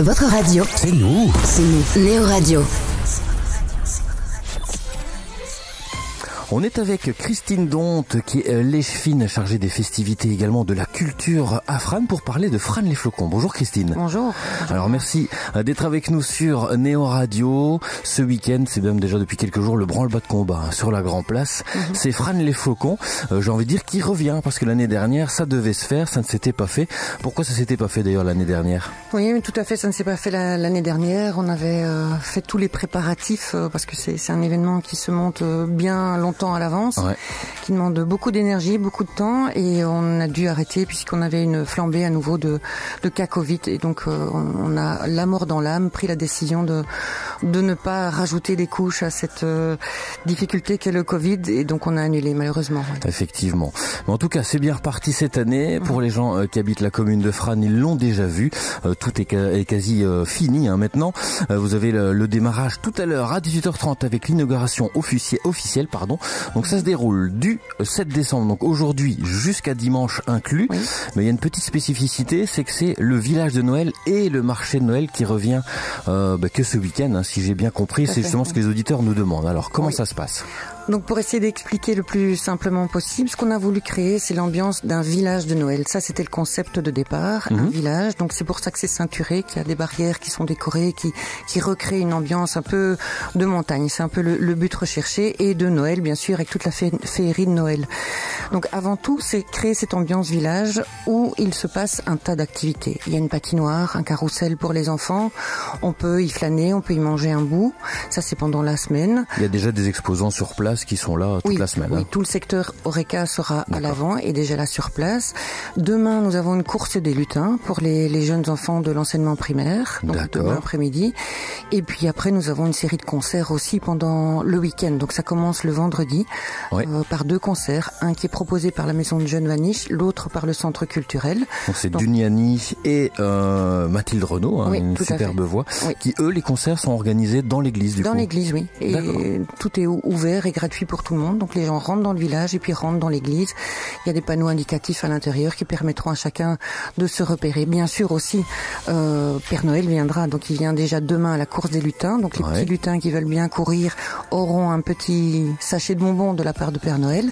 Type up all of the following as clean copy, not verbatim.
Votre radio. C'est nous. C'est nous. Néo Radio. On est avec Christine Donte, qui est l'échevine chargée des festivités également de la culture à Frasnes, pour parler de Frasnes les Flocons. Bonjour Christine. Bonjour. Alors merci d'être avec nous sur Néo Radio. Ce week-end, c'est même déjà depuis quelques jours, le branle-bas de combat sur la Grand Place. C'est Frasnes les Flocons, j'ai envie de dire, qui revient, parce que l'année dernière, ça devait se faire, ça ne s'était pas fait. Pourquoi ça s'était pas fait d'ailleurs l'année dernière? Oui, mais tout à fait, ça ne s'est pas fait l'année dernière. On avait fait tous les préparatifs, parce que c'est un événement qui se monte bien longtemps à l'avance, qui demande beaucoup d'énergie, beaucoup de temps, et on a dû arrêter puisqu'on avait une flambée à nouveau de cas Covid, et donc on a la mort dans l'âme pris la décision de ne pas rajouter des couches à cette difficulté qu'est le Covid, et donc on a annulé malheureusement. Effectivement. Mais en tout cas, c'est bien reparti cette année. Pour les gens qui habitent la commune de Frasnes, ils l'ont déjà vu. Tout est quasi fini maintenant. Vous avez le démarrage tout à l'heure à 18h30 avec l'inauguration officielle. Donc ça se déroule du 7 décembre, donc aujourd'hui jusqu'à dimanche inclus. Mais il y a une petite spécificité, c'est que c'est le village de Noël et le marché de Noël qui revient que ce week-end, si j'ai bien compris. C'est justement ce que les auditeurs nous demandent. Alors comment ça se passe ? Donc pour essayer d'expliquer le plus simplement possible, ce qu'on a voulu créer, c'est l'ambiance d'un village de Noël. Ça, c'était le concept de départ, un village. Donc c'est pour ça que c'est ceinturé, qu'il y a des barrières qui sont décorées, qui recréent une ambiance un peu de montagne. C'est un peu le but recherché, et de Noël, bien sûr, avec toute la féerie de Noël. Donc avant tout, c'est créer cette ambiance village où il se passe un tas d'activités. Il y a une patinoire, un carrousel pour les enfants. On peut y flâner, on peut y manger un bout. Ça, c'est pendant la semaine. Il y a déjà des exposants sur place qui sont là toute la semaine. Oui, tout le secteur Horeca sera à l'avant et déjà là sur place. Demain, nous avons une course des lutins pour les jeunes enfants de l'enseignement primaire, donc demain après-midi. Et puis après, nous avons une série de concerts aussi pendant le week-end. Donc ça commence le vendredi par 2 concerts, un qui est proposé par la maison de jeunes Vaniche, l'autre par le centre culturel. Donc c'est Duniani et Mathilde Renaud, une superbe voix, qui eux, les concerts sont organisés dans l'église du coup. Dans l'église, oui. Et tout est ouvert et gratuit pour tout le monde. Donc les gens rentrent dans le village et puis rentrent dans l'église. Il y a des panneaux indicatifs à l'intérieur qui permettront à chacun de se repérer. Bien sûr aussi, Père Noël viendra. Donc il vient déjà demain à la course des lutins. Donc les petits lutins qui veulent bien courir auront un petit sachet de bonbons de la part de Père Noël.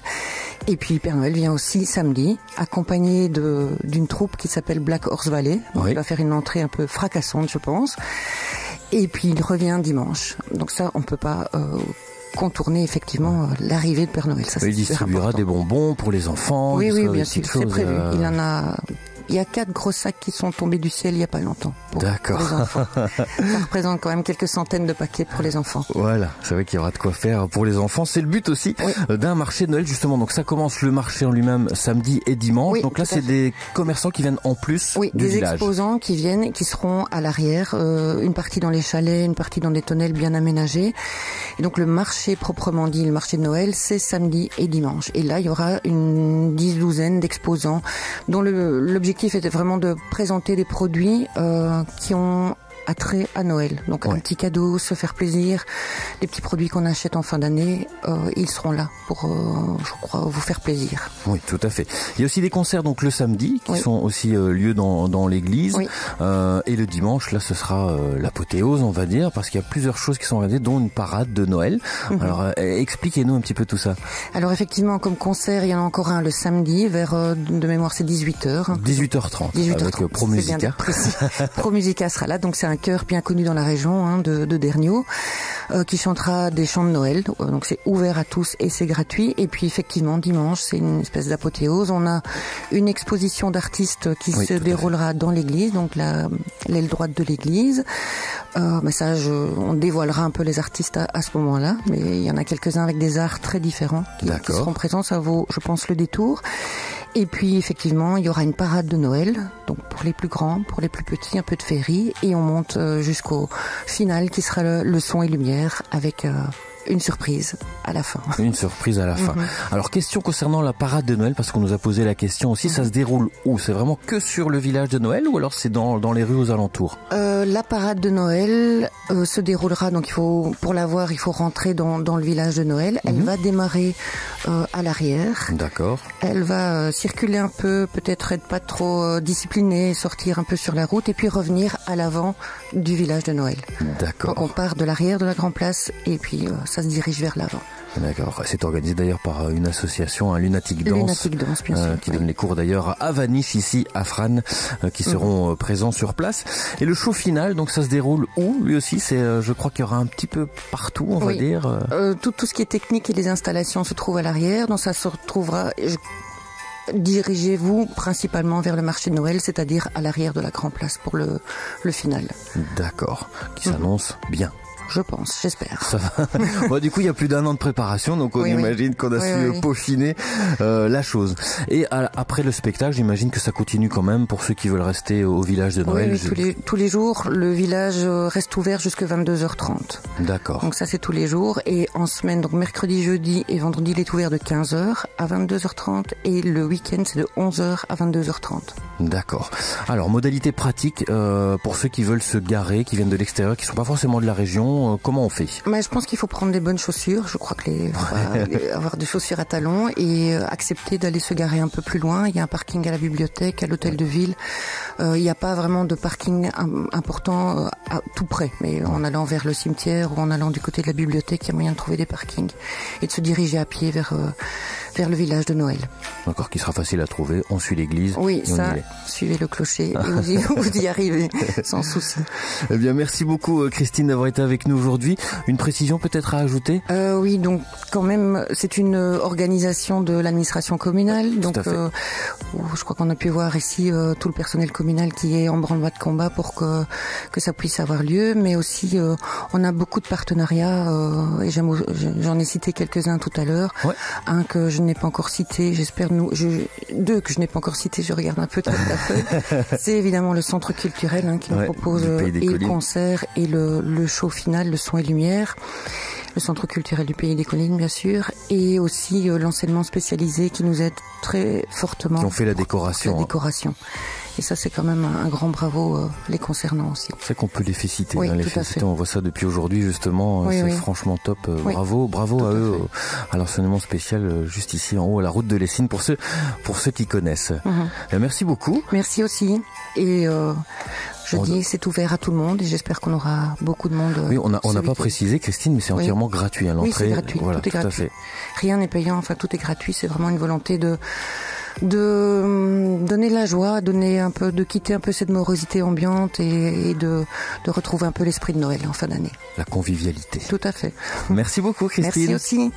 Et puis Père Noël vient aussi samedi, accompagné d'une troupe qui s'appelle Black Horse Valley. Donc il va faire une entrée un peu fracassante, je pense. Et puis il revient dimanche. Donc ça, on peut pas contourner effectivement l'arrivée de Père Noël. Ça, il distribuera des bonbons pour les enfants. Oui, bien sûr, c'est prévu. Il y a 4 gros sacs qui sont tombés du ciel il n'y a pas longtemps. D'accord. Pour les enfants. Ça représente quand même quelques centaines de paquets pour les enfants. Voilà, c'est vrai qu'il y aura de quoi faire pour les enfants. C'est le but aussi d'un marché de Noël, justement. Donc ça commence le marché en lui-même samedi et dimanche. Donc là, c'est des commerçants qui viennent en plus du village. Des exposants qui viennent, qui seront à l'arrière. Une partie dans les chalets, une partie dans des tonnelles bien aménagées. Et donc le marché proprement dit, le marché de Noël, c'est samedi et dimanche. Et là, il y aura une 10-12aine d'exposants dont l'objectif était vraiment de présenter des produits qui ont attrait à Noël. Donc un petit cadeau, se faire plaisir, les petits produits qu'on achète en fin d'année, ils seront là pour, je crois, vous faire plaisir. Oui, tout à fait. Il y a aussi des concerts donc le samedi qui sont aussi lieu dans l'église. Et le dimanche, là, ce sera l'apothéose, on va dire, parce qu'il y a plusieurs choses qui sont organisées, dont une parade de Noël. Alors, expliquez-nous un petit peu tout ça. Alors effectivement, comme concert, il y en a encore un le samedi, vers, de mémoire, c'est 18h. 18h30, avec Pro Musica. Pro Musica sera là, donc c'est un chœur bien connu dans la région de Derniot, qui chantera des chants de Noël. Donc c'est ouvert à tous et c'est gratuit. Et puis effectivement, dimanche, c'est une espèce d'apothéose. On a une exposition d'artistes qui se déroulera dans l'église, donc l'aile droite de l'église. Mais ça, on dévoilera un peu les artistes à ce moment-là. Mais il y en a quelques-uns avec des arts très différents qui seront présents. Ça vaut, je pense, le détour. Et puis effectivement, il y aura une parade de Noël, donc pour les plus grands, pour les plus petits, un peu de féerie, et on monte jusqu'au final qui sera le son et lumière avec une surprise à la fin. Une surprise à la fin. Alors, question concernant la parade de Noël, parce qu'on nous a posé la question aussi, ça se déroule où? C'est vraiment que sur le village de Noël ou alors c'est dans les rues aux alentours? La parade de Noël se déroulera, donc pour la voir, il faut rentrer dans le village de Noël. Elle va démarrer à l'arrière. D'accord. Elle va circuler un peu, peut-être être pas trop disciplinée, sortir un peu sur la route et puis revenir à l'avant du village de Noël. D'accord. Donc on part de l'arrière de la Grand Place et puis ça se dirige vers l'avant. D'accord. C'est organisé d'ailleurs par une association, un Lunatic Dance, Lunatic Dance, bien sûr, qui donne les cours d'ailleurs à Vanish, ici à Fran, qui seront présents sur place. Et le show final, donc ça se déroule où? Lui aussi, c'est, je crois qu'il y aura un petit peu partout, on va dire. Tout ce qui est technique et les installations se trouve à l'arrière, donc ça se retrouvera. Dirigez-vous principalement vers le marché de Noël, c'est-à-dire à l'arrière de la Grand Place pour le final. D'accord. Qui s'annonce bien. Je pense, j'espère. Ça va. Bon, du coup, il y a plus d'1 an de préparation, donc on imagine qu'on a su peaufiner la chose. Et après le spectacle, j'imagine que ça continue quand même pour ceux qui veulent rester au village de Noël. Oui, tous les jours, le village reste ouvert jusqu'à 22h30. D'accord. Donc ça, c'est tous les jours. Et en semaine, donc mercredi, jeudi et vendredi, il est ouvert de 15h à 22h30. Et le week-end, c'est de 11h à 22h30. D'accord. Alors, modalité pratique, pour ceux qui veulent se garer, qui viennent de l'extérieur, qui ne sont pas forcément de la région, comment on fait? Mais je pense qu'il faut prendre des bonnes chaussures. Je crois que avoir des chaussures à talons et accepter d'aller se garer un peu plus loin. Il y a un parking à la bibliothèque, à l'hôtel de ville. Il n'y a pas vraiment de parking important à tout près. Mais en allant vers le cimetière ou en allant du côté de la bibliothèque, il y a moyen de trouver des parkings et de se diriger à pied vers le village de Noël. D'accord, qui sera facile à trouver. On suit l'église. Oui, ça, suivez le clocher et vous y arrivez sans souci. Eh bien, merci beaucoup Christine d'avoir été avec nous aujourd'hui. Une précision peut-être à ajouter? Oui, donc quand même, c'est une organisation de l'administration communale. Donc, je crois qu'on a pu voir ici tout le personnel communal qui est en branle-bas de combat pour que ça puisse avoir lieu. Mais aussi, on a beaucoup de partenariats et j'en ai cité quelques-uns tout à l'heure. Ouais. Un que je n'ai pas encore cité, deux que je n'ai pas encore cité, je regarde un peu toute la feuille. C'est évidemment le centre culturel qui nous propose et le concert et le show final, le son et lumière. Le centre culturel du Pays des Collines, bien sûr, et aussi l'enseignement spécialisé qui nous aide très fortement. Qui ont fait la décoration. La décoration. Et ça, c'est quand même un grand bravo les concernant aussi. C'est qu'on peut les féliciter. Oui, les féliciter. On voit ça depuis aujourd'hui, justement. C'est franchement top. Bravo à eux, à l'enseignement spécial, juste ici en haut, à la route de Lessines, pour ceux qui connaissent. Merci beaucoup. Merci aussi. Et je dis, c'est ouvert à tout le monde et j'espère qu'on aura beaucoup de monde. Oui, on n'a pas précisé, Christine, mais c'est entièrement gratuit. L'entrée, oui, c'est gratuit. Voilà, tout est gratuit. À fait. Rien n'est payant. Enfin, tout est gratuit. C'est vraiment une volonté de donner la joie, de quitter un peu cette morosité ambiante et de retrouver un peu l'esprit de Noël en fin d'année. La convivialité. Tout à fait. Merci beaucoup, Christine. Merci aussi.